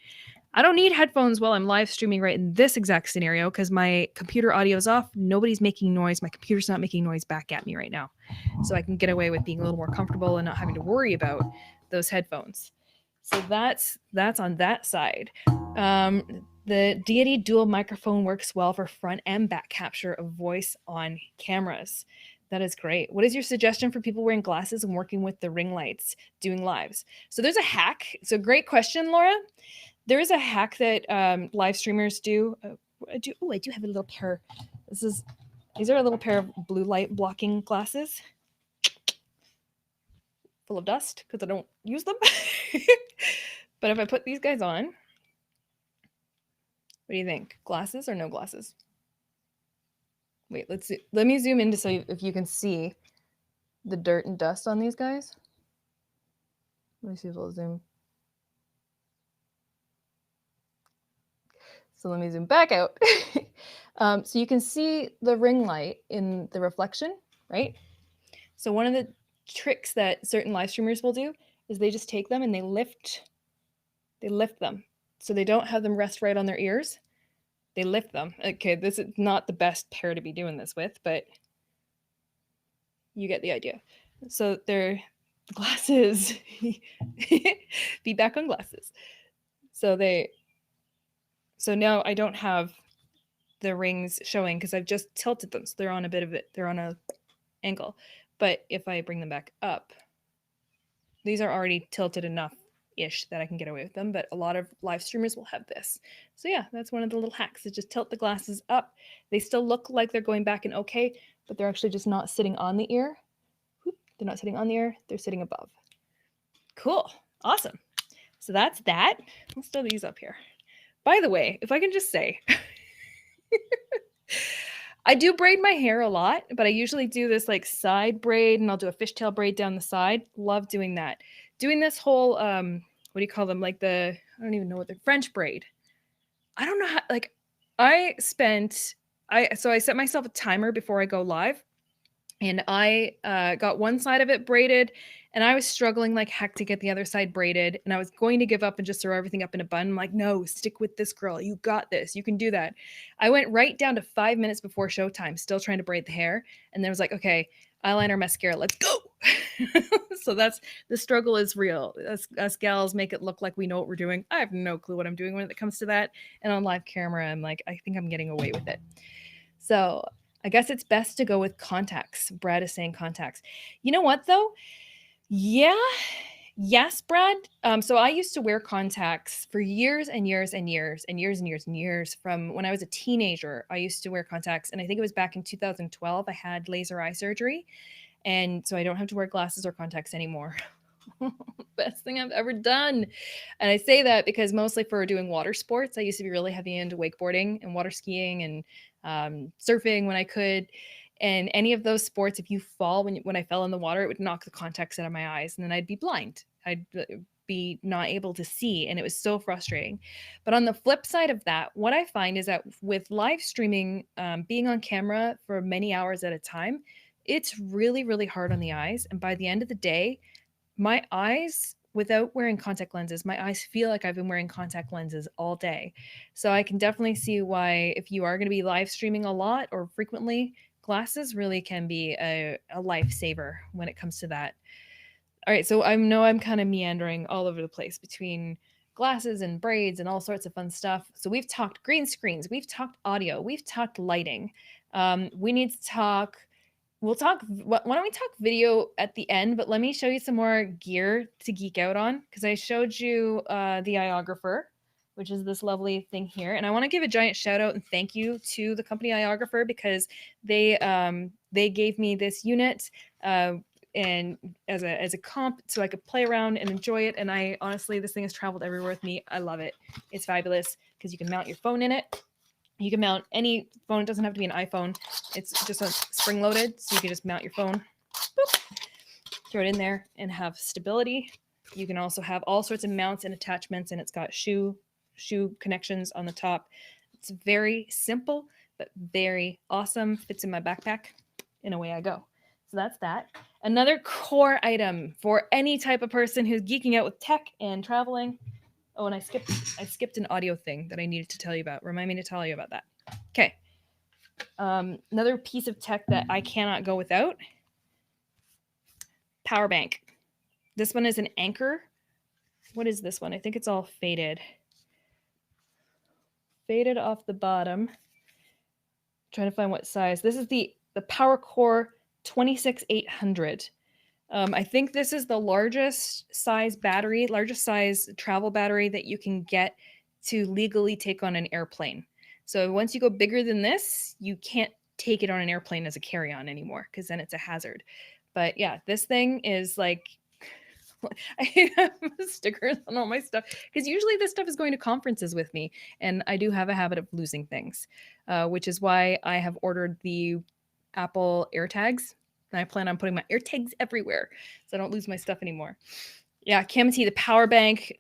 I don't need headphones while I'm live streaming right in this exact scenario because my computer audio is off. Nobody's making noise. My computer's not making noise back at me right now. So I can get away with being a little more comfortable and not having to worry about those headphones. So that's on that side. The Deity dual microphone works well for front and back capture of voice on cameras. That is great. What is your suggestion for people wearing glasses and working with the ring lights doing lives? So there's a hack. So great question, Laura. There is a hack that live streamers do. I do have a little pair. These are a little pair of blue light blocking glasses. Full of dust because I don't use them. But if I put these guys on, what do you think? Glasses or no glasses? Wait, let's see. Let me zoom in to see if you can see the dirt and dust on these guys. Let me see if I'll zoom. So let me zoom back out. So you can see the ring light in the reflection, right? So one of the tricks that certain live streamers will do is they just take them and they lift them. So they don't have them rest right on their ears. They lift them. Okay, this is not the best pair to be doing this with, but you get the idea. So they're glasses. Feedback on glasses. So now I don't have the rings showing because I've just tilted them. So they're on a bit of it. They're on a angle. But if I bring them back up, these are already tilted enough-ish that I can get away with them. But a lot of live streamers will have this. So yeah, that's one of the little hacks. Is just tilt the glasses up. They still look like they're going back and okay, but they're actually just not sitting on the ear. They're not sitting on the ear. They're sitting above. Cool. Awesome. So that's that. Let's throw these up here. By the way, if I can just say, I do braid my hair a lot, but I usually do this like side braid and I'll do a fishtail braid down the side. Love doing that. Doing this whole, what do you call them? Like I don't even know what they're, French braid. I don't know how, like I set myself a timer before I go live and I got one side of it braided and I was struggling like heck to get the other side braided. And I was going to give up and just throw everything up in a bun. I'm like, no, stick with this, girl. You got this. You can do that. I went right down to 5 minutes before showtime, still trying to braid the hair. And then I was like, okay, eyeliner, mascara, let's go. So the struggle is real. Us gals make it look like we know what we're doing. I have no clue what I'm doing when it comes to that. And on live camera, I'm like, I think I'm getting away with it. So I guess it's best to go with contacts. Brad is saying contacts. You know what, though? Yeah. Yes, Brad. So I used to wear contacts for years and years and years and years and years and years. From when I was a teenager, I used to wear contacts. And I think it was back in 2012, I had laser eye surgery. And so I don't have to wear glasses or contacts anymore. Best thing I've ever done. And I say that because mostly for doing water sports, I used to be really heavy into wakeboarding and water skiing and surfing when I could. And any of those sports, if you fall, when I fell in the water, it would knock the contacts out of my eyes and then I'd be blind. I'd be not able to see. And it was so frustrating. But on the flip side of that, what I find is that with live streaming, being on camera for many hours at a time, it's really, really hard on the eyes. And by the end of the day, my eyes, without wearing contact lenses, my eyes feel like I've been wearing contact lenses all day. So I can definitely see why if you are going to be live streaming a lot or frequently, glasses really can be a lifesaver when it comes to that. All right, so I know I'm kind of meandering all over the place between glasses and braids and all sorts of fun stuff. So we've talked green screens, we've talked audio, we've talked lighting. We need to talk. Why don't we talk video at the end? But let me show you some more gear to geek out on because I showed you the iographer, which is this lovely thing here. And I want to give a giant shout out and thank you to the company iographer because they gave me this unit and as a comp so I could play around and enjoy it. And I honestly, this thing has traveled everywhere with me. I love it. It's fabulous because you can mount your phone in it. You can mount any phone. It doesn't have to be an iPhone. It's just spring loaded. So you can just mount your phone, boop, throw it in there and have stability. You can also have all sorts of mounts and attachments and it's got shoe connections on the top. It's very simple, but very awesome. Fits in my backpack and away I go. So that's that. Another core item for any type of person who's geeking out with tech and traveling. Oh, and I skipped an audio thing that I needed to tell you about. Remind me to tell you about that. Okay. Another piece of tech that I cannot go without. Power bank. This one is an Anchor. What is this one? I think it's all faded. Faded off the bottom. Trying to find what size. This is the Power Core 26800. I think this is the largest size travel battery that you can get to legally take on an airplane. So once you go bigger than this, you can't take it on an airplane as a carry-on anymore because then it's a hazard. But yeah, this thing is like, I have stickers on all my stuff because usually this stuff is going to conferences with me and I do have a habit of losing things, which is why I have ordered the Apple AirTags. And I plan on putting my AirTags everywhere so I don't lose my stuff anymore. Yeah, Camity, the power bank,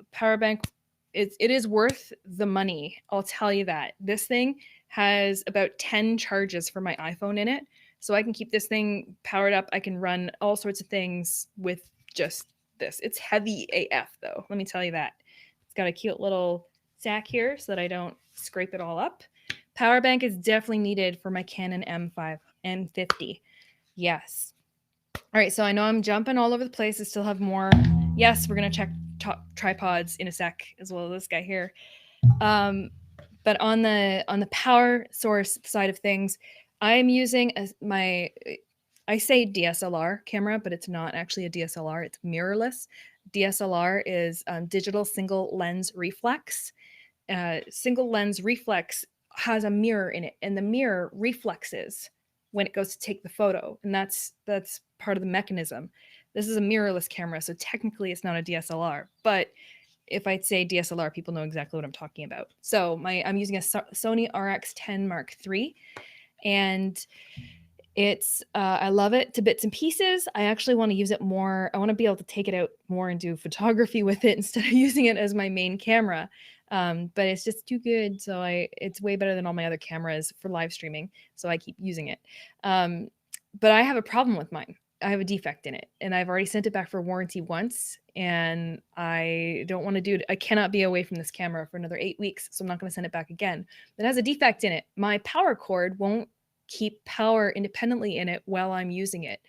it is worth the money. I'll tell you that. This thing has about 10 charges for my iPhone in it. So I can keep this thing powered up. I can run all sorts of things with just this. It's heavy AF though, let me tell you that. It's got a cute little sack here so that I don't scrape it all up. Power bank is definitely needed for my Canon M5 M50. Yes. All right, so I know I'm jumping all over the place. I still have more. Yes, we're gonna check tripods in a sec, as well as this guy here. But on the power source side of things, I'm using I say DSLR camera, but it's not actually a DSLR. It's mirrorless. DSLR is digital single lens reflex. Single lens reflex has a mirror in it, and the mirror reflexes when it goes to take the photo, and that's part of the mechanism. This is a mirrorless camera, so technically it's not a DSLR, but if I say DSLR, people know exactly what I'm talking about. So I'm using a Sony RX10 Mark III, and it's I love it to bits and pieces. I actually want to use it more. I want to be able to take it out more and do photography with it instead of using it as my main camera. But it's just too good. So it's way better than all my other cameras for live streaming. So I keep using it. But I have a problem with mine. I have a defect in it, and I've already sent it back for warranty once, and I don't want to do it. I cannot be away from this camera for another 8 weeks, so I'm not going to send it back again. It has a defect in it. My power cord won't keep power independently in it while I'm using it.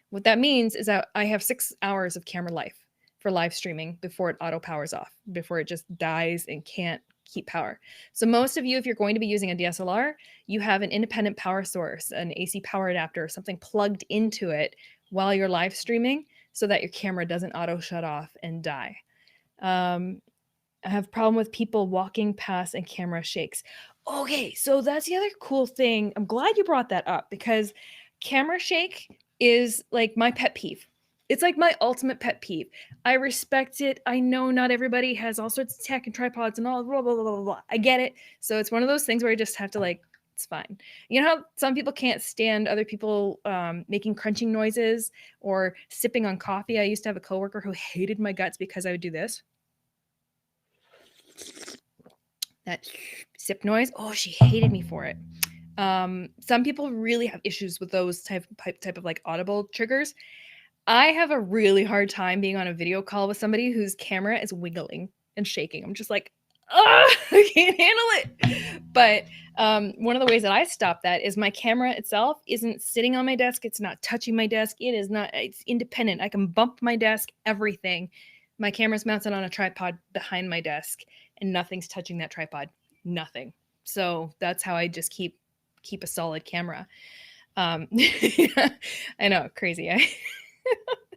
What that means is that I have 6 hours of camera life for live streaming before it auto powers off, before it just dies and can't keep power. So most of you, if you're going to be using a DSLR, you have an independent power source, an AC power adapter, something plugged into it while you're live streaming so that your camera doesn't auto shut off and die. I have a problem with people walking past and camera shakes. Okay, so that's the other cool thing. I'm glad you brought that up because camera shake is like my pet peeve. It's like my ultimate pet peeve. I respect it. I know not everybody has all sorts of tech and tripods and all blah, blah, blah, blah, blah. I get it. So it's one of those things where I just have to like, it's fine. You know how some people can't stand other people making crunching noises or sipping on coffee? I used to have a coworker who hated my guts because I would do this. That sip noise. Oh, she hated me for it. Some people really have issues with those type of like audible triggers. I have a really hard time being on a video call with somebody whose camera is wiggling and shaking. I'm just like, I can't handle it. But one of the ways that I stop that is my camera itself isn't sitting on my desk. It's not touching my desk. It's independent. I can bump my desk, everything. My camera's mounted on a tripod behind my desk and nothing's touching that tripod. Nothing. So that's how I just keep a solid camera. I know, crazy.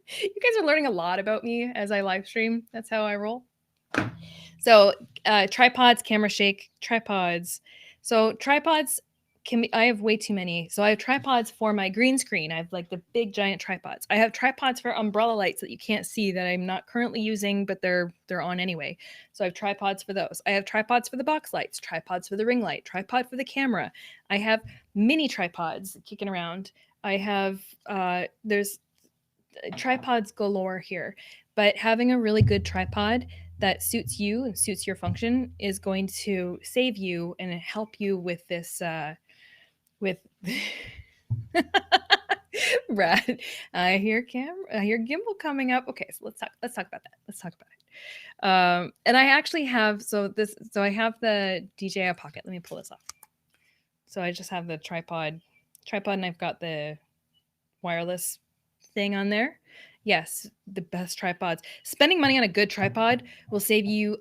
You guys are learning a lot about me as I live stream. That's how I roll. So tripods, camera shake, tripods. So tripods I have way too many. So I have tripods for my green screen. I have like the big giant tripods. I have tripods for umbrella lights that you can't see that I'm not currently using, but they're on anyway. So I have tripods for those. I have tripods for the box lights, tripods for the ring light, tripod for the camera. I have mini tripods kicking around. I have there's tripods galore here, but having a really good tripod that suits you and suits your function is going to save you and help you with this with Brad. I hear gimbal coming up. Okay, so let's talk about that. And I actually have I have the DJI Pocket. Let me pull this off. So I just have the tripod and I've got the wireless thing on there. Yes, the best tripods. Spending money on a good tripod will save you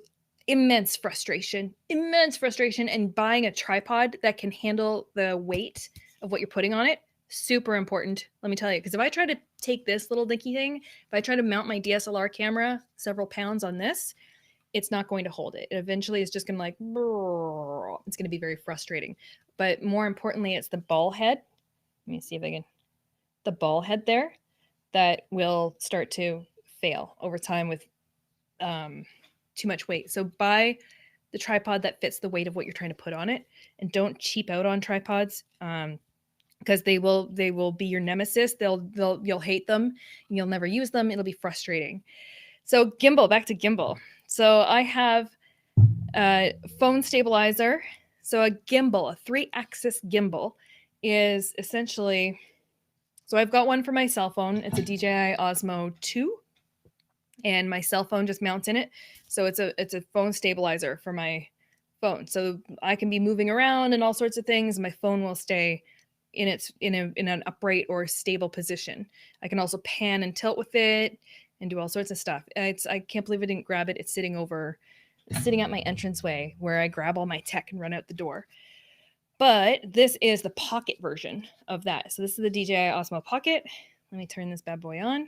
immense frustration, and buying a tripod that can handle the weight of what you're putting on it, super important, let me tell you. Because if I try to take this little dinky thing, if I try to mount my DSLR camera several pounds on this, it's not going to hold it. It eventually is just going to like, it's going to be very frustrating. But more importantly, it's the ball head. Let me see if I can, the ball head there that will start to fail over time with too much weight. So buy the tripod that fits the weight of what you're trying to put on it, and don't cheap out on tripods because they will be your nemesis. You'll hate them and you'll never use them. It'll be frustrating. So gimbal, back to gimbal. So I have a phone stabilizer. So a gimbal, a 3-axis gimbal, is essentially So I've got one for my cell phone. It's a DJI Osmo 2, and my cell phone just mounts in it. So it's a phone stabilizer for my phone. So I can be moving around and all sorts of things. My phone will stay in an upright or stable position. I can also pan and tilt with it and do all sorts of stuff. I can't believe I didn't grab it. It's sitting at my entranceway where I grab all my tech and run out the door. But this is the pocket version of that. So this is the DJI Osmo Pocket. Let me turn this bad boy on.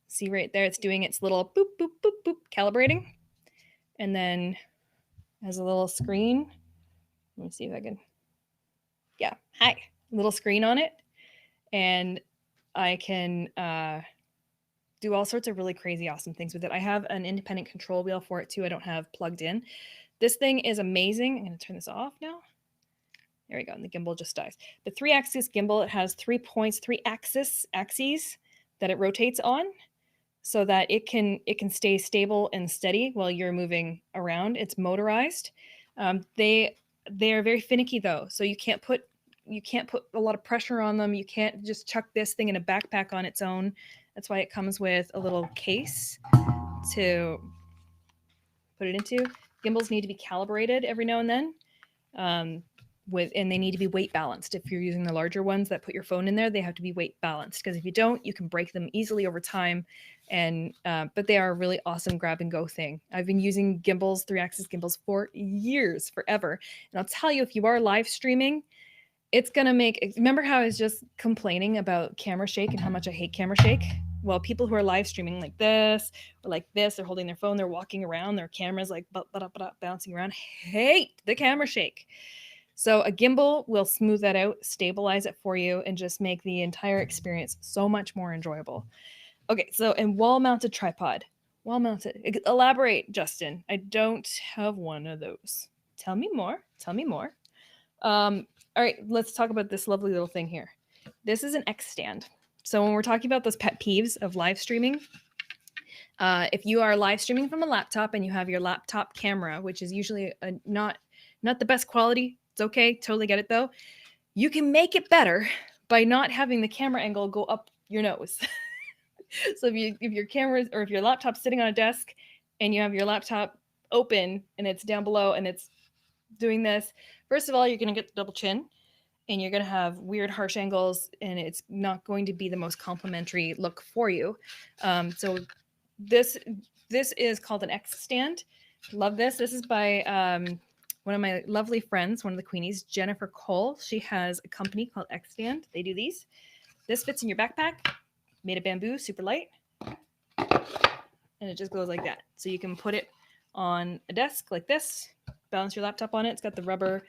See right there, it's doing its little boop, boop, boop, boop, calibrating. And then has a little screen. Let me see if I can. Yeah, hi. Little screen on it. And I can do all sorts of really crazy, awesome things with it. I have an independent control wheel for it too. I don't have plugged in. This thing is amazing. I'm going to turn this off now. There we go. And the gimbal just dies. The 3-axis gimbal, it has 3 points, 3 axes that it rotates on, so that it can stay stable and steady while you're moving around. It's motorized. They are very finicky though, so you can't put a lot of pressure on them. You can't just chuck this thing in a backpack on its own. That's why it comes with a little case to put it into. Gimbals need to be calibrated every now and then. And they need to be weight balanced. If you're using the larger ones that put your phone in there, they have to be weight balanced, because if you don't, you can break them easily over time. And but they are a really awesome grab and go thing. I've been using gimbals, 3-axis gimbals, for years, forever. And I'll tell you, if you are live streaming, it's gonna make. Remember how I was just complaining about camera shake and how much I hate camera shake? Well, people who are live streaming like this or like this, they're holding their phone, they're walking around, their camera's like bouncing around, hate the camera shake. So a gimbal will smooth that out, stabilize it for you, and just make the entire experience so much more enjoyable. Okay, so and wall-mounted tripod. Wall-mounted. Elaborate, Justin. I don't have one of those. Tell me more. Tell me more. All right, let's talk about this lovely little thing here. This is an XStand. So when we're talking about those pet peeves of live streaming, if you are live streaming from a laptop and you have your laptop camera, which is usually not the best quality, it's okay, totally get it though. You can make it better by not having the camera angle go up your nose. So if your camera or if your laptop's sitting on a desk and you have your laptop open and it's down below and it's doing this, first of all, you're going to get the double chin and you're going to have weird harsh angles, and it's not going to be the most complimentary look for you. So this is called an XStand. Love this. This is by one of my lovely friends, one of the Queenies, Jennifer Cole. She has a company called XStand. They do these. This fits in your backpack, made of bamboo, super light. And it just goes like that. So you can put it on a desk like this, balance your laptop on it. It's got the rubber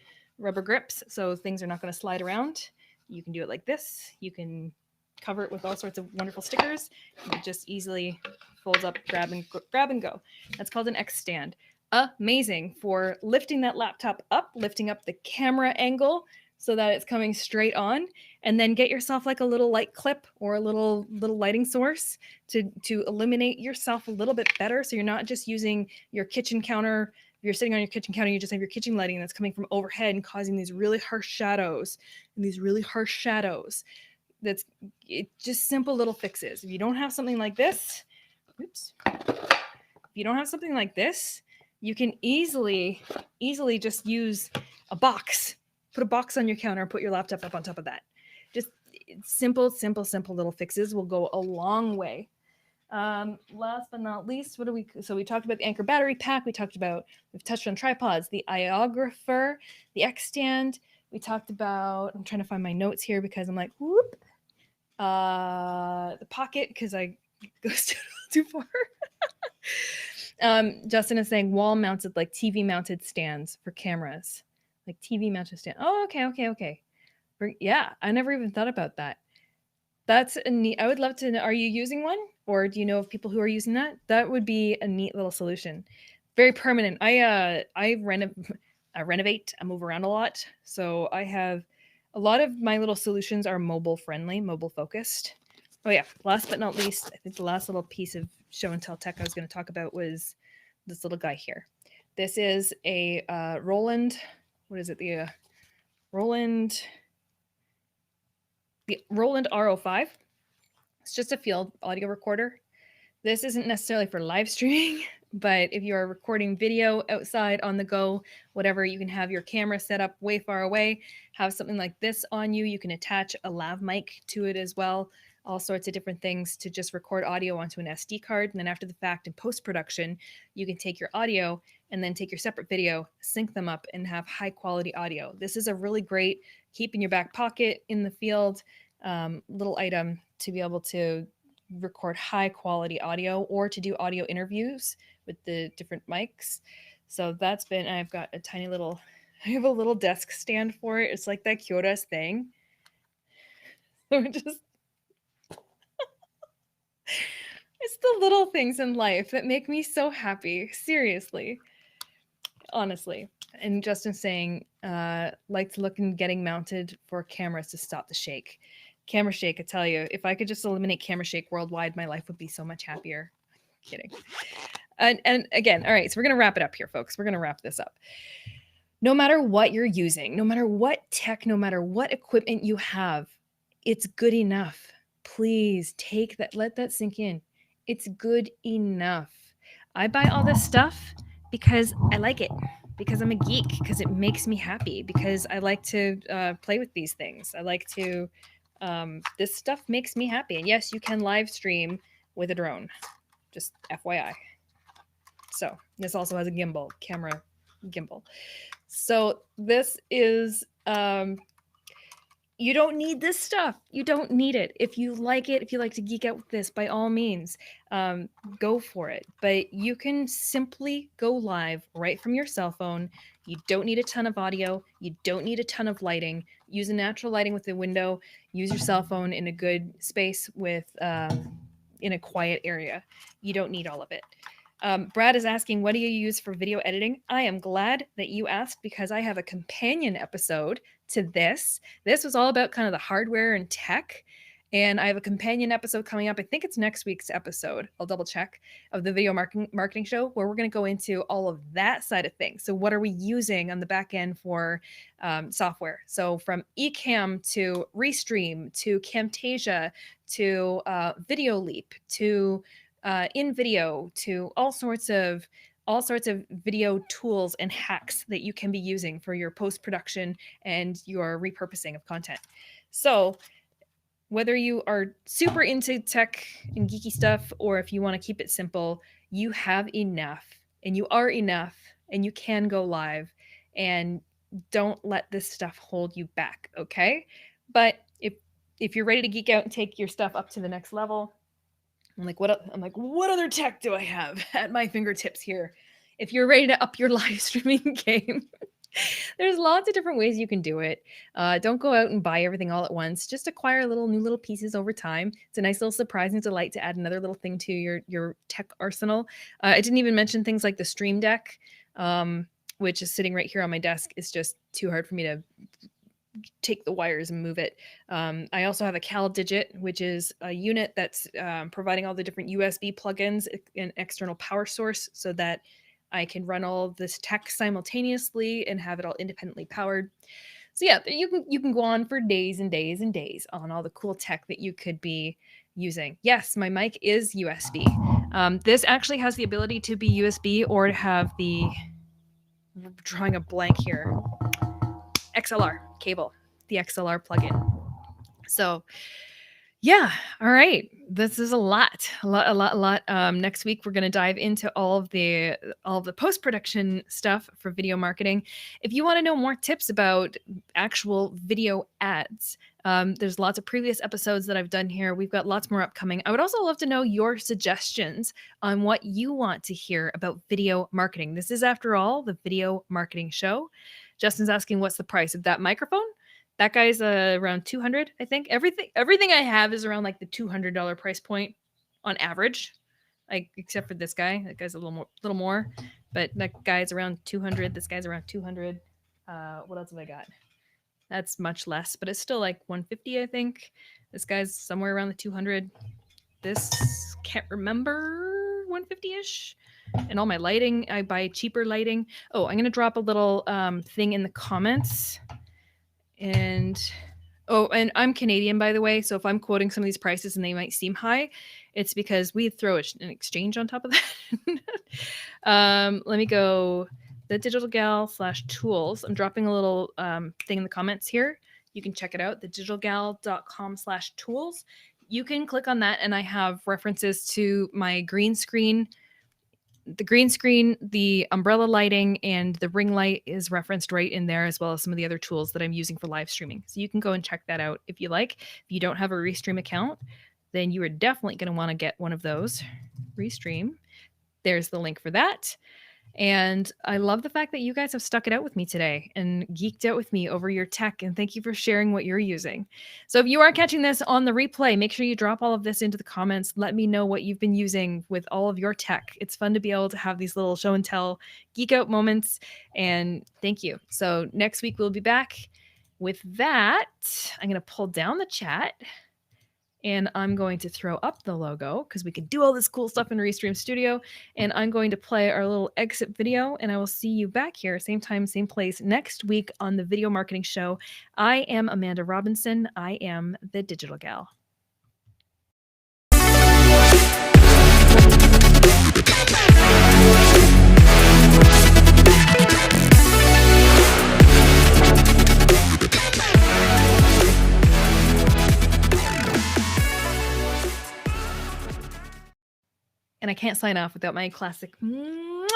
grips, so things are not going to slide around. You can do it like this. You can cover it with all sorts of wonderful stickers. It just easily folds up, grab and go. That's called an XStand. Amazing for lifting that laptop up, lifting up the camera angle so that it's coming straight on, and then get yourself like a little light clip or a little lighting source to illuminate yourself a little bit better, so you're not just using your kitchen counter. If you're sitting on your kitchen counter, you just have your kitchen lighting that's coming from overhead and causing these really harsh shadows. That's just simple little fixes. If you don't have something like this, you can easily just use a box. Put a box on your counter and put your laptop up on top of that. Just simple little fixes will go a long way. Last but not least, so we talked about the Anker battery pack. We've touched on tripods, the iographer, the XStand. We talked about, I'm trying to find my notes here because I'm like, whoop. The pocket, because I go too far. Justin is saying wall mounted, like TV mounted stands for cameras, like TV mounted stand. Oh, okay. Yeah, I never even thought about that. That's a neat. I would love to know. Are you using one, or do you know of people who are using that? That would be a neat little solution. Very permanent. I renovate. I move around a lot, so I have a lot of my little solutions are mobile friendly, mobile focused. Oh yeah. Last but not least, I think the last little piece of show and tell tech I was going to talk about was this little guy here. This is a Roland. What is it? The Roland the Roland R05. It's just a field audio recorder. This isn't necessarily for live streaming, but if you are recording video outside on the go, whatever, you can have your camera set up way far away, have something like this on you. You can attach a Lav Mic to it as well. All sorts of different things to just record audio onto an SD card. And then after the fact, in post-production, you can take your audio and then take your separate video, sync them up, and have high quality audio. This is a really great keep in your back pocket in the field little item to be able to record high quality audio or to do audio interviews with the different mics. So that's been, I've got a tiny little, I have a little desk stand for it. It's like that Kyoto's thing. So it just, it's the little things in life that make me so happy. Seriously. Honestly. And Justin saying, like to look and getting mounted for cameras to stop the shake. Camera shake, I tell you, if I could just eliminate camera shake worldwide, my life would be so much happier. Kidding. And again, all right, so we're going to wrap it up here, folks. We're going to wrap this up. No matter what you're using, no matter what tech, no matter what equipment you have, it's good enough. Please take that, let that sink in. It's good enough. I buy all this stuff because I like it, because I'm a geek, because it makes me happy, because I like to play with these things. I like to, this stuff makes me happy. And yes, you can live stream with a drone, just FYI. So this also has a gimbal, camera gimbal. So this is, you don't need this stuff. You don't need it. If you like it, if you like to geek out with this, by all means, go for it. But you can simply go live right from your cell phone. You don't need a ton of audio. You don't need a ton of lighting. Use a natural lighting with the window. Use your cell phone in a good space with, in a quiet area. You don't need all of it. Brad is asking, what do you use for video editing? I am glad that you asked because I have a companion episode to this. This was all about kind of the hardware and tech. And I have a companion episode coming up. I think it's next week's episode. I'll double check, of the video marketing show, where we're going to go into all of that side of things. So what are we using on the back end for software? So from Ecamm to Restream to Camtasia to Video Leap to InVideo to all sorts of video tools and hacks that you can be using for your post-production and your repurposing of content. So whether you are super into tech and geeky stuff, or if you want to keep it simple, you have enough, and you are enough, and you can go live, and don't let this stuff hold you back, okay? But if you're ready to geek out and take your stuff up to the next level, I'm like, what other tech do I have at my fingertips here? If you're ready to up your live streaming game, there's lots of different ways you can do it. Don't go out and buy everything all at once. Just acquire new little pieces over time. It's a nice little surprise and delight to add another little thing to your tech arsenal. I didn't even mention things like the Stream Deck, which is sitting right here on my desk. It's just too hard for me to take the wires and move it. I also have a CalDigit, which is a unit that's providing all the different USB plugins and external power source so that I can run all of this tech simultaneously and have it all independently powered. So yeah, you can go on for days and days and days on all the cool tech that you could be using. Yes, my mic is USB. This actually has the ability to be USB or to have the, I'm drawing a blank here, XLR cable, the XLR plugin. So yeah, all right. This is a lot. Next week we're going to dive into all of the post-production stuff for video marketing. If you want to know more tips about actual video ads, there's lots of previous episodes that I've done here. We've got lots more upcoming. I would also love to know your suggestions on what you want to hear about video marketing. This is, after all, the video marketing show. Justin's asking, what's the price of that microphone? That guy's around 200, I think. Everything I have is around like the $200 price point on average, except for this guy. That guy's a little more, but that guy's around 200. This guy's around 200. What else have I got? That's much less, but it's still like 150, I think. This guy's somewhere around the 200. This, can't remember, 150-ish. And all my lighting, I buy cheaper lighting. Oh, I'm going to drop a little thing in the comments. And Oh, and I'm Canadian, by the way. So if I'm quoting some of these prices and they might seem high, it's because we throw an exchange on top of that. Let me go the Digital Gal /tools. I'm dropping a little thing in the comments here. You can check it out, thedigitalgal.com/tools. You can click on that, and I have references to my green screen. The green screen, the umbrella lighting, and the ring light is referenced right in there, as well as some of the other tools that I'm using for live streaming. So you can go and check that out if you like. If you don't have a Restream account, then you are definitely going to want to get one of those. Restream. There's the link for that. And I love the fact that you guys have stuck it out with me today and geeked out with me over your tech. And thank you for sharing what you're using. So if you are catching this on the replay, make sure you drop all of this into the comments. Let me know what you've been using with all of your tech. It's fun to be able to have these little show and tell geek out moments. And thank you. So next week we'll be back with that. I'm going to pull down the chat. And I'm going to throw up the logo because we can do all this cool stuff in Restream Studio. And I'm going to play our little exit video. And I will see you back here, same time, same place, next week on the Video Marketing Show. I am Amanda Robinson. I am the Digital Gal. And I can't sign off without my classic mwah.